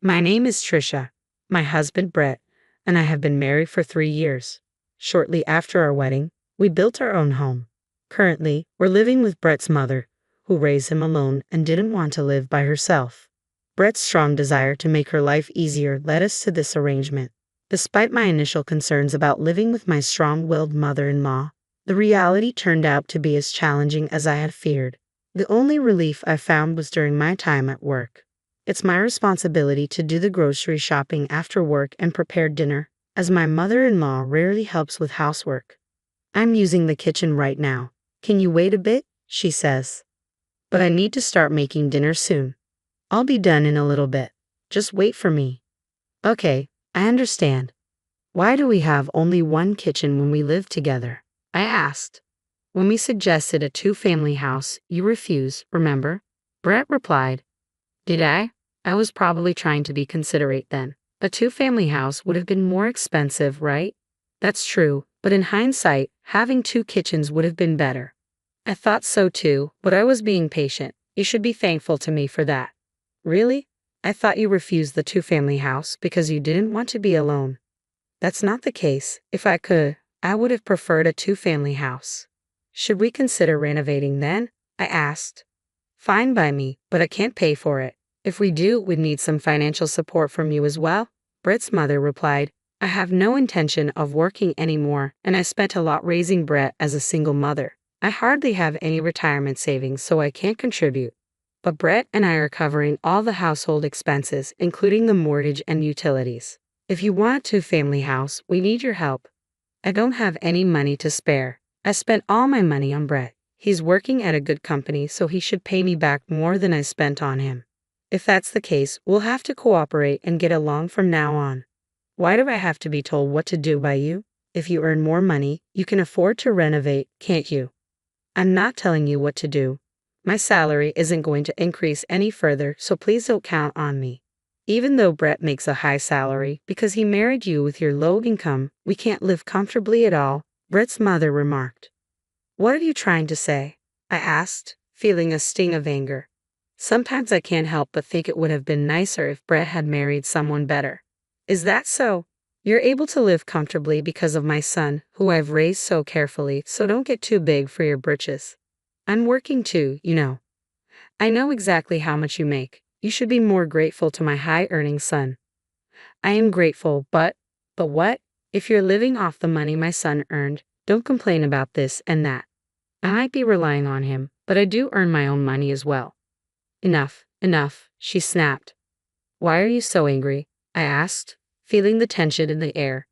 My name is Trisha, my husband Brett, and I have been married for 3 years. Shortly after our wedding, we built our own home. Currently, we're living with Brett's mother, who raised him alone and didn't want to live by herself. Brett's strong desire to make her life easier led us to this arrangement. Despite my initial concerns about living with my strong-willed mother-in-law, the reality turned out to be as challenging as I had feared. The only relief I found was during my time at work. It's my responsibility to do the grocery shopping after work and prepare dinner, as my mother-in-law rarely helps with housework. I'm using the kitchen right now. Can you wait a bit? She says. But I need to start making dinner soon. I'll be done in a little bit. Just wait for me. Okay, I understand. Why do we have only one kitchen when we live together? I asked. When we suggested a two-family house, you refused, remember? Brett replied. Did I? I was probably trying to be considerate then. A two-family house would have been more expensive, right? That's true, but in hindsight, having two kitchens would have been better. I thought so too, but I was being patient. You should be thankful to me for that. Really? I thought you refused the two-family house because you didn't want to be alone. That's not the case. If I could, I would have preferred a two-family house. Should we consider renovating then? I asked. Fine by me, but I can't pay for it. If we do, we'd need some financial support from you as well. Brett's mother replied, I have no intention of working anymore, and I spent a lot raising Brett as a single mother. I hardly have any retirement savings, so I can't contribute. But Brett and I are covering all the household expenses, including the mortgage and utilities. If you want a two-family house, we need your help. I don't have any money to spare. I spent all my money on Brett. He's working at a good company, so he should pay me back more than I spent on him. If that's the case, we'll have to cooperate and get along from now on. Why do I have to be told what to do by you? If you earn more money, you can afford to renovate, can't you? I'm not telling you what to do. My salary isn't going to increase any further, so please don't count on me. Even though Brett makes a high salary, because he married you with your low income, we can't live comfortably at all, Brett's mother remarked. What are you trying to say? I asked, feeling a sting of anger. Sometimes I can't help but think it would have been nicer if Brett had married someone better. Is that so? You're able to live comfortably because of my son, who I've raised so carefully, so don't get too big for your britches. I'm working too, you know. I know exactly how much you make. You should be more grateful to my high-earning son. I am grateful, but what? If you're living off the money my son earned, don't complain about this and that. I might be relying on him, but I do earn my own money as well. Enough, she snapped. Why are you so angry? I asked, feeling the tension in the air.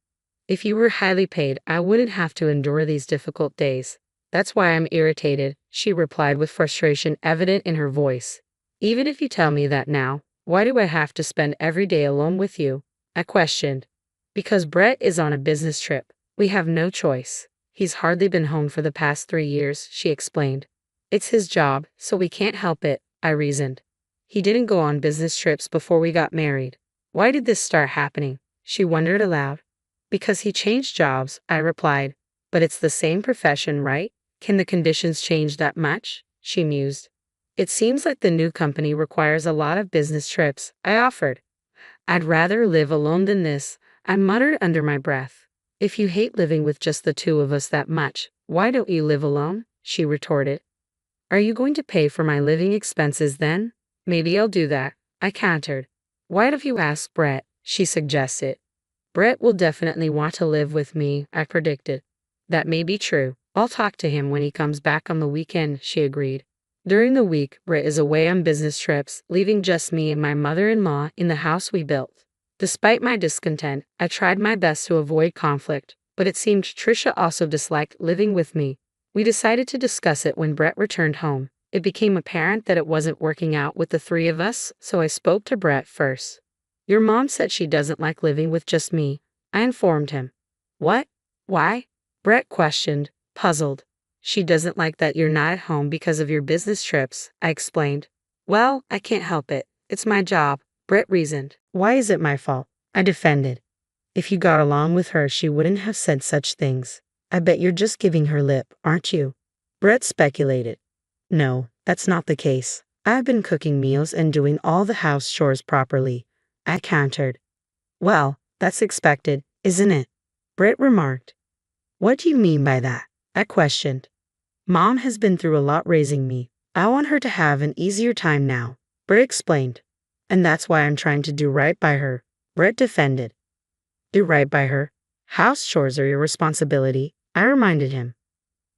If you were highly paid, I wouldn't have to endure these difficult days. That's why I'm irritated, she replied with frustration evident in her voice. Even if you tell me that now, why do I have to spend every day alone with you? I questioned. Because Brett is on a business trip. We have no choice. He's hardly been home for the past 3 years, she explained. It's his job, so we can't help it, I reasoned. He didn't go on business trips before we got married. Why did this start happening? She wondered aloud. Because he changed jobs, I replied. But it's the same profession, right? Can the conditions change that much? She mused. It seems like the new company requires a lot of business trips, I offered. I'd rather live alone than this, I muttered under my breath. If you hate living with just the two of us that much, why don't you live alone? She retorted. Are you going to pay for my living expenses then? Maybe I'll do that, I countered. Why don't you ask Brett? She suggested. Brett will definitely want to live with me, I predicted. That may be true. I'll talk to him when he comes back on the weekend, she agreed. During the week, Brett is away on business trips, leaving just me and my mother-in-law in the house we built. Despite my discontent, I tried my best to avoid conflict, but it seemed Trisha also disliked living with me. We decided to discuss it when Brett returned home. It became apparent that it wasn't working out with the three of us, so I spoke to Brett first. Your mom said she doesn't like living with just me, I informed him. What? Why? Brett questioned, puzzled. She doesn't like that you're not at home because of your business trips, I explained. Well, I can't help it. It's my job, Brett reasoned. Why is it my fault? I defended. If you got along with her, she wouldn't have said such things. I bet you're just giving her lip, aren't you? Brett speculated. No, that's not the case. I've been cooking meals and doing all the house chores properly. I countered. Well, that's expected, isn't it? Britt remarked. What do you mean by that? I questioned. Mom has been through a lot raising me. I want her to have an easier time now, Britt explained. And that's why I'm trying to do right by her, Britt defended. Do right by her? House chores are your responsibility, I reminded him.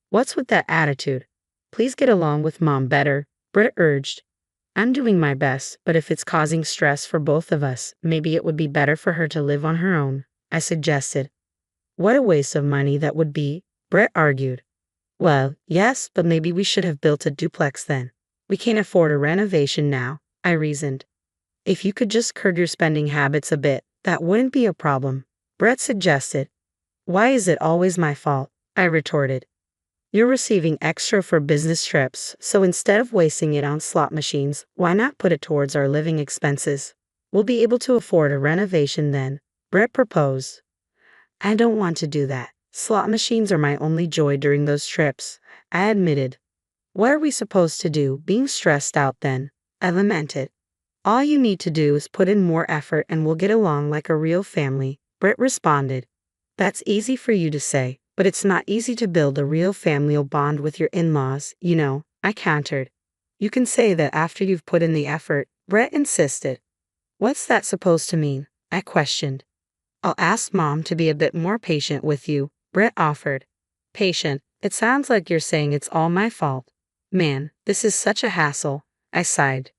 What's with that attitude? Please get along with Mom better, Britt urged. I'm doing my best, but if it's causing stress for both of us, maybe it would be better for her to live on her own, I suggested. What a waste of money that would be, Britt argued. Well, yes, but maybe we should have built a duplex then. We can't afford a renovation now, I reasoned. If you could just curb your spending habits a bit, that wouldn't be a problem, Brett suggested. Why is it always my fault? I retorted. You're receiving extra for business trips, so instead of wasting it on slot machines, why not put it towards our living expenses? We'll be able to afford a renovation then, Brett proposed. I don't want to do that. Slot machines are my only joy during those trips, I admitted. What are we supposed to do, being stressed out then? I lamented. All you need to do is put in more effort and we'll get along like a real family, Britt responded. That's easy for you to say, but it's not easy to build a real familial bond with your in-laws, you know, I countered. You can say that after you've put in the effort, Brett insisted. What's that supposed to mean? I questioned. I'll ask Mom to be a bit more patient with you, Brett offered. Patient? It sounds like you're saying it's all my fault. Man, this is such a hassle, I sighed.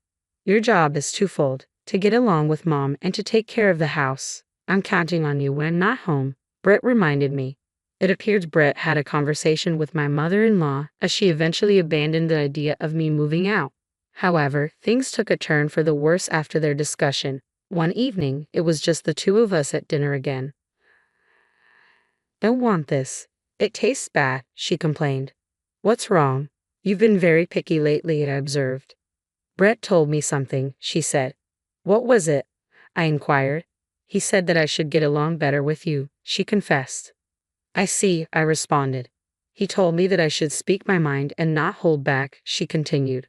Your job is twofold, to get along with Mom and to take care of the house. I'm counting on you when I'm not home, Brett reminded me. It appeared Brett had a conversation with my mother-in-law as she eventually abandoned the idea of me moving out. However, things took a turn for the worse after their discussion. One evening, it was just the two of us at dinner again. Don't want this. It tastes bad, she complained. What's wrong? You've been very picky lately, I observed. Brett told me something, she said. What was it? I inquired. He said that I should get along better with you, she confessed. I see, I responded. He told me that I should speak my mind and not hold back, she continued.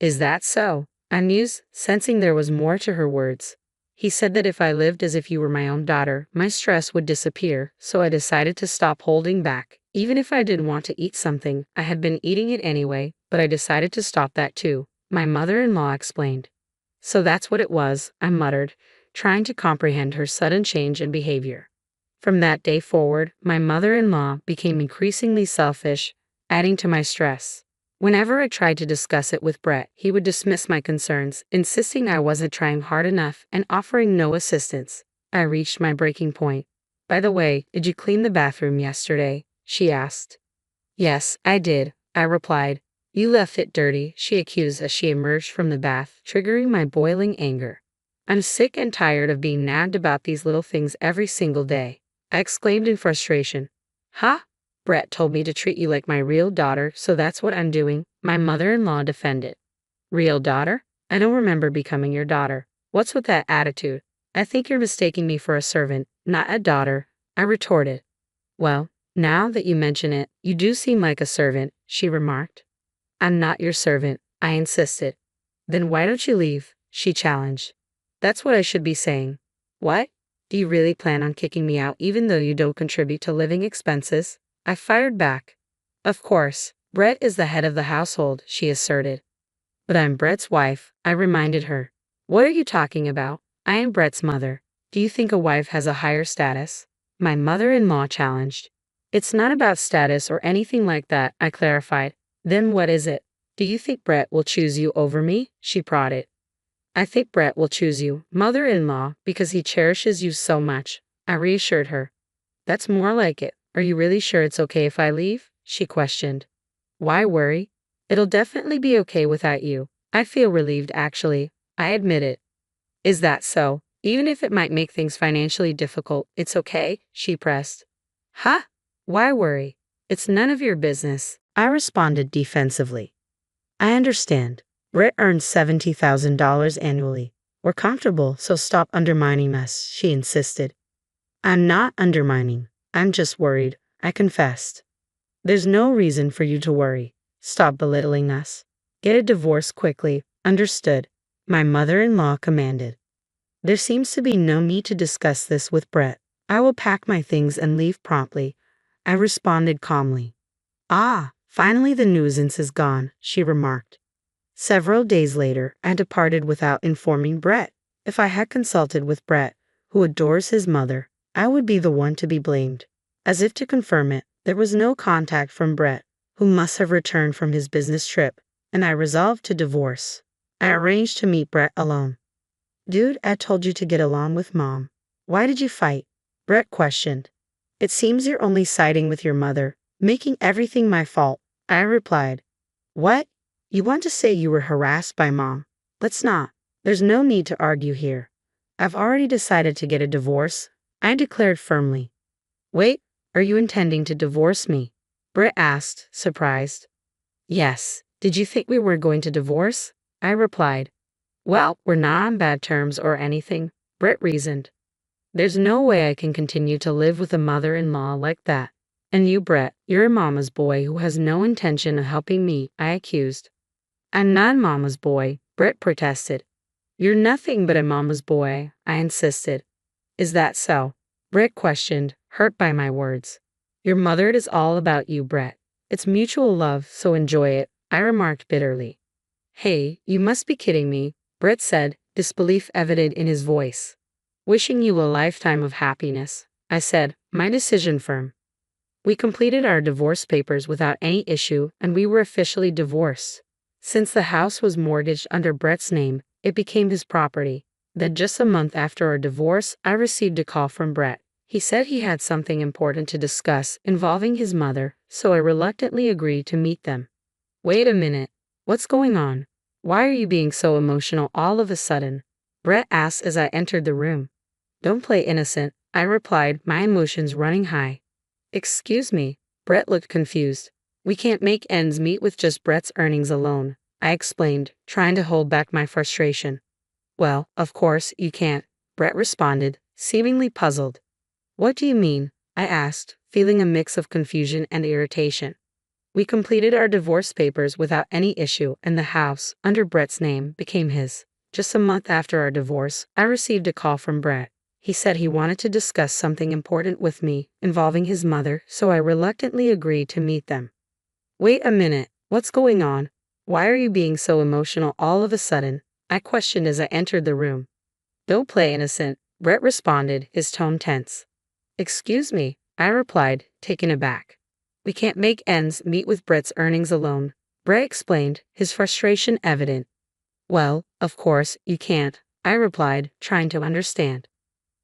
Is that so? I mused, sensing there was more to her words. He said that if I lived as if you were my own daughter, my stress would disappear, so I decided to stop holding back. Even if I didn't want to eat something, I had been eating it anyway, but I decided to stop that too, my mother-in-law explained. So that's what it was, I muttered, trying to comprehend her sudden change in behavior. From that day forward, my mother-in-law became increasingly selfish, adding to my stress. Whenever I tried to discuss it with Brett, he would dismiss my concerns, insisting I wasn't trying hard enough and offering no assistance. I reached my breaking point. By the way, did you clean the bathroom yesterday? She asked. Yes, I did, I replied. You left it dirty, she accused as she emerged from the bath, triggering my boiling anger. I'm sick and tired of being nagged about these little things every single day, I exclaimed in frustration. Huh? Brett told me to treat you like my real daughter, so that's what I'm doing, my mother-in-law defended. Real daughter? I don't remember becoming your daughter. What's with that attitude? I think you're mistaking me for a servant, not a daughter, I retorted. Well, now that you mention it, you do seem like a servant, she remarked. I'm not your servant, I insisted. Then why don't you leave? She challenged. That's what I should be saying. What? Do you really plan on kicking me out even though you don't contribute to living expenses? I fired back. Of course, Brett is the head of the household, she asserted. But I'm Brett's wife, I reminded her. What are you talking about? I am Brett's mother. Do you think a wife has a higher status? My mother-in-law challenged. It's not about status or anything like that, I clarified. Then what is it? Do you think Brett will choose you over me? She prodded. I think Brett will choose you, mother-in-law, because he cherishes you so much, I reassured her. That's more like it. Are you really sure it's okay if I leave? She questioned. Why worry? It'll definitely be okay without you. I feel relieved actually, I admit it. Is that so? Even if it might make things financially difficult, it's okay, she pressed. Huh? Why worry? It's none of your business, I responded defensively. I understand. Brett earns $70,000 annually. We're comfortable, so stop undermining us, she insisted. I'm not undermining. I'm just worried, I confessed. There's no reason for you to worry. Stop belittling us. Get a divorce quickly, understood, my mother-in-law commanded. There seems to be no need to discuss this with Brett. I will pack my things and leave promptly, I responded calmly. Ah, finally the nuisance is gone, she remarked. Several days later, I departed without informing Brett. If I had consulted with Brett, who adores his mother, I would be the one to be blamed. As if to confirm it, there was no contact from Brett, who must have returned from his business trip, and I resolved to divorce. I arranged to meet Brett alone. Dude, I told you to get along with Mom. Why did you fight? Brett questioned. It seems you're only siding with your mother, making everything my fault, I replied. What? You want to say you were harassed by Mom? Let's not. There's no need to argue here. I've already decided to get a divorce, I declared firmly. Wait, are you intending to divorce me? Brett asked, surprised. Yes. Did you think we were going to divorce? I replied. Well, we're not on bad terms or anything, Brett reasoned. There's no way I can continue to live with a mother-in-law like that. And you, Brett, you're a mama's boy who has no intention of helping me, I accused. I'm not mama's boy, Brett protested. You're nothing but a mama's boy, I insisted. Is that so? Brett questioned, hurt by my words. Your mother is all about you, Brett. It's mutual love, so enjoy it, I remarked bitterly. Hey, you must be kidding me, Brett said, disbelief evident in his voice. Wishing you a lifetime of happiness, I said, my decision firm. We completed our divorce papers without any issue and we were officially divorced. Since the house was mortgaged under Brett's name, it became his property. Then just a month after our divorce, I received a call from Brett. He said he had something important to discuss involving his mother, so I reluctantly agreed to meet them. Wait a minute. What's going on? Why are you being so emotional all of a sudden? Brett asked as I entered the room. Don't play innocent, I replied, my emotions running high. Excuse me, Brett looked confused. We can't make ends meet with just Brett's earnings alone, I explained, trying to hold back my frustration. Well, of course, you can't, Brett responded, seemingly puzzled. What do you mean? I asked, feeling a mix of confusion and irritation. We completed our divorce papers without any issue and the house, under Brett's name, became his. Just a month after our divorce, I received a call from Brett. He said he wanted to discuss something important with me, involving his mother, so I reluctantly agreed to meet them. Wait a minute, what's going on? Why are you being so emotional all of a sudden? I questioned as I entered the room. Don't play innocent, Brett responded, his tone tense. Excuse me, I replied, taken aback. We can't make ends meet with Brett's earnings alone, Brett explained, his frustration evident. Well, of course, you can't, I replied, trying to understand.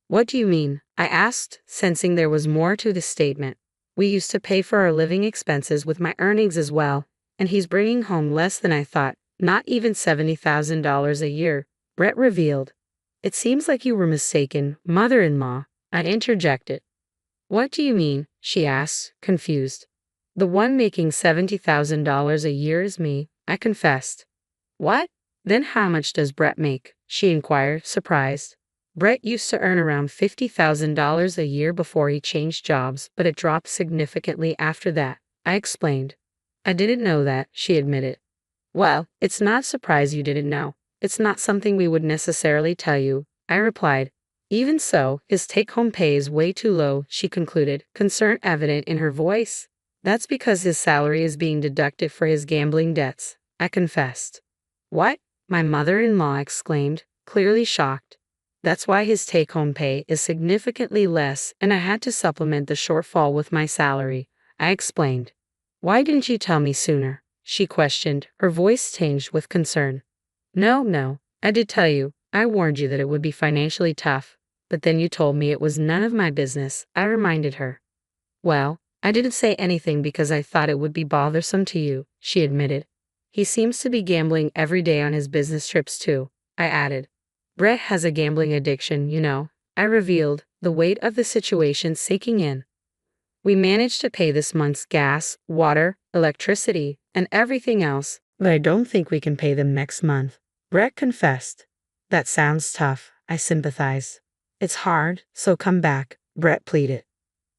What do you mean? I asked, sensing there was more to this statement. We used to pay for our living expenses with my earnings as well, and he's bringing home less than I thought, not even $70,000 a year, Brett revealed. It seems like you were mistaken, mother-in-law, I interjected. What do you mean? She asked, confused. The one making $70,000 a year is me, I confessed. What? Then how much does Brett make? She inquired, surprised. Brett used to earn around $50,000 a year before he changed jobs, but it dropped significantly after that, I explained. I didn't know that, she admitted. Well, it's not a surprise you didn't know. It's not something we would necessarily tell you, I replied. Even so, his take-home pay is way too low, she concluded, concern evident in her voice. That's because his salary is being deducted for his gambling debts, I confessed. What? My mother-in-law exclaimed, clearly shocked. That's why his take-home pay is significantly less and I had to supplement the shortfall with my salary, I explained. Why didn't you tell me sooner? She questioned, her voice tinged with concern. No, I did tell you. I warned you that it would be financially tough, but then you told me it was none of my business, I reminded her. Well, I didn't say anything because I thought it would be bothersome to you, she admitted. He seems to be gambling every day on his business trips too, I added. Brett has a gambling addiction, you know, I revealed, the weight of the situation sinking in. We managed to pay this month's gas, water, electricity, and everything else, but I don't think we can pay them next month, Brett confessed. That sounds tough, I sympathized. It's hard, so come back, Brett pleaded.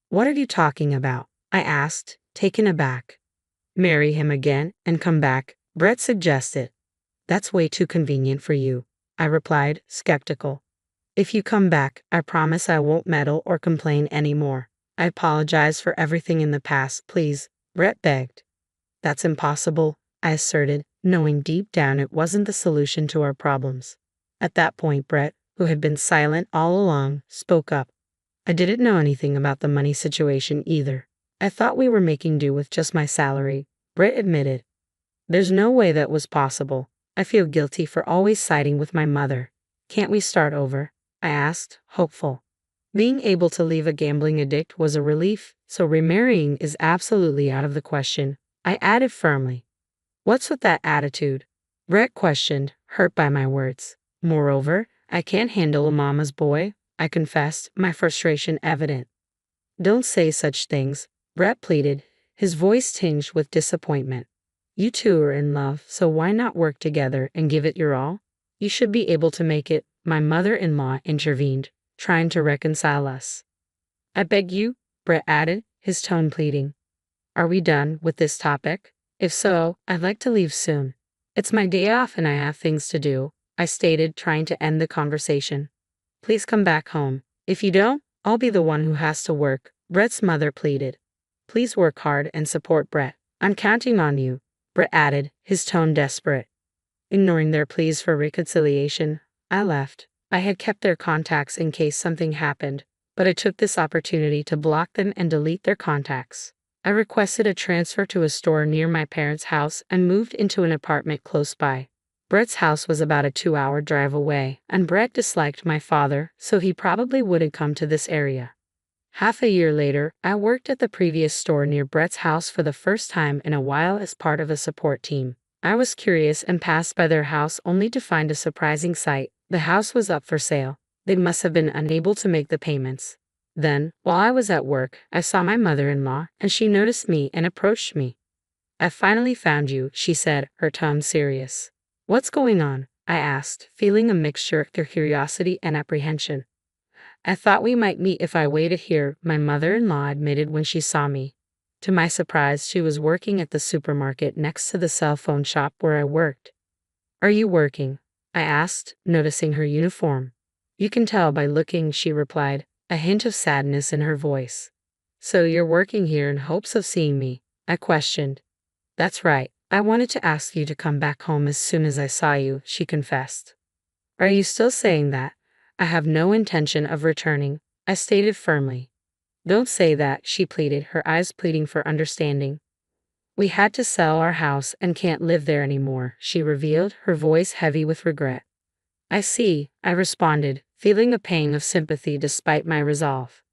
What are you talking about? I asked, taken aback. Marry him again and come back, Brett suggested. That's way too convenient for you, I replied, skeptical. If you come back, I promise I won't meddle or complain anymore. I apologize for everything in the past, please, Brett begged. That's impossible, I asserted, knowing deep down it wasn't the solution to our problems. At that point, Brett, who had been silent all along, spoke up. I didn't know anything about the money situation either. I thought we were making do with just my salary, Brett admitted. There's no way that was possible. I feel guilty for always siding with my mother. Can't we start over? I asked, hopeful. Being able to leave a gambling addict was a relief, so remarrying is absolutely out of the question, I added firmly. What's with that attitude? Brett questioned, hurt by my words. Moreover, I can't handle a mama's boy, I confessed, my frustration evident. Don't say such things, Brett pleaded, his voice tinged with disappointment. You two are in love, so why not work together and give it your all? You should be able to make it, my mother-in-law intervened, trying to reconcile us. I beg you, Brett added, his tone pleading. Are we done with this topic? If so, I'd like to leave soon. It's my day off and I have things to do, I stated, trying to end the conversation. Please come back home. If you don't, I'll be the one who has to work, Brett's mother pleaded. Please work hard and support Brett. I'm counting on you, Brett added, his tone desperate. Ignoring their pleas for reconciliation, I left. I had kept their contacts in case something happened, but I took this opportunity to block them and delete their contacts. I requested a transfer to a store near my parents' house and moved into an apartment close by. Brett's house was about a 2-hour drive away, and Brett disliked my father, so he probably wouldn't come to this area. Half a year later, I worked at the previous store near Brett's house for the first time in a while as part of a support team. I was curious and passed by their house only to find a surprising sight. The house was up for sale. They must have been unable to make the payments. Then, while I was at work, I saw my mother-in-law, and she noticed me and approached me. I finally found you, she said, her tone serious. What's going on? I asked, feeling a mixture of curiosity and apprehension. I thought we might meet if I waited here, my mother-in-law admitted when she saw me. To my surprise, she was working at the supermarket next to the cell phone shop where I worked. Are you working? I asked, noticing her uniform. You can tell by looking, she replied, a hint of sadness in her voice. So you're working here in hopes of seeing me? I questioned. That's right. I wanted to ask you to come back home as soon as I saw you, she confessed. Are you still saying that? I have no intention of returning, I stated firmly. Don't say that, she pleaded, her eyes pleading for understanding. We had to sell our house and can't live there anymore, she revealed, her voice heavy with regret. I see, I responded, feeling a pang of sympathy despite my resolve.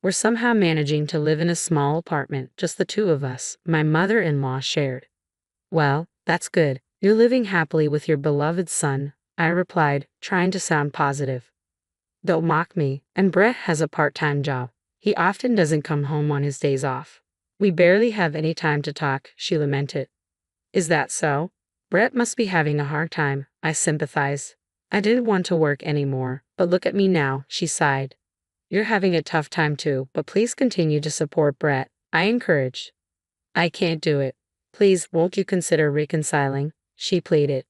We're somehow managing to live in a small apartment, just the two of us, my mother-in-law shared. Well, that's good. You're living happily with your beloved son, I replied, trying to sound positive. Don't mock me, and Brett has a part-time job. He often doesn't come home on his days off. We barely have any time to talk, she lamented. Is that so? Brett must be having a hard time, I sympathized. I didn't want to work anymore, but look at me now, she sighed. You're having a tough time too, but please continue to support Brett, I encouraged. I can't do it. Please, won't you consider reconciling? She pleaded.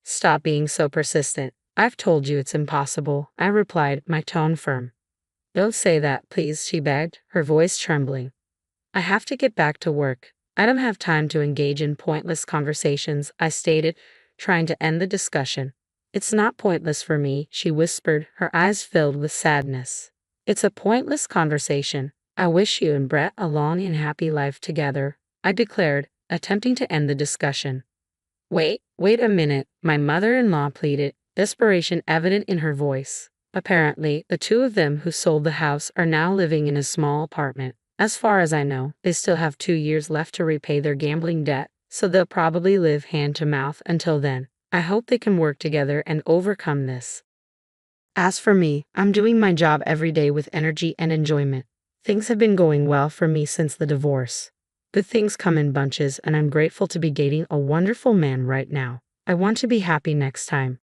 Stop being so persistent. I've told you it's impossible, I replied, my tone firm. Don't say that, please, she begged, her voice trembling. I have to get back to work. I don't have time to engage in pointless conversations, I stated, trying to end the discussion. It's not pointless for me, she whispered, her eyes filled with sadness. It's a pointless conversation. I wish you and Brett a long and happy life together, I declared, attempting to end the discussion. Wait a minute, my mother-in-law pleaded, desperation evident in her voice. Apparently, the two of them who sold the house are now living in a small apartment. As far as I know, they still have 2 years left to repay their gambling debt, so they'll probably live hand to mouth until then. I hope they can work together and overcome this. As for me, I'm doing my job every day with energy and enjoyment. Things have been going well for me since the divorce. Good things come in bunches, and I'm grateful to be dating a wonderful man right now. I want to be happy next time.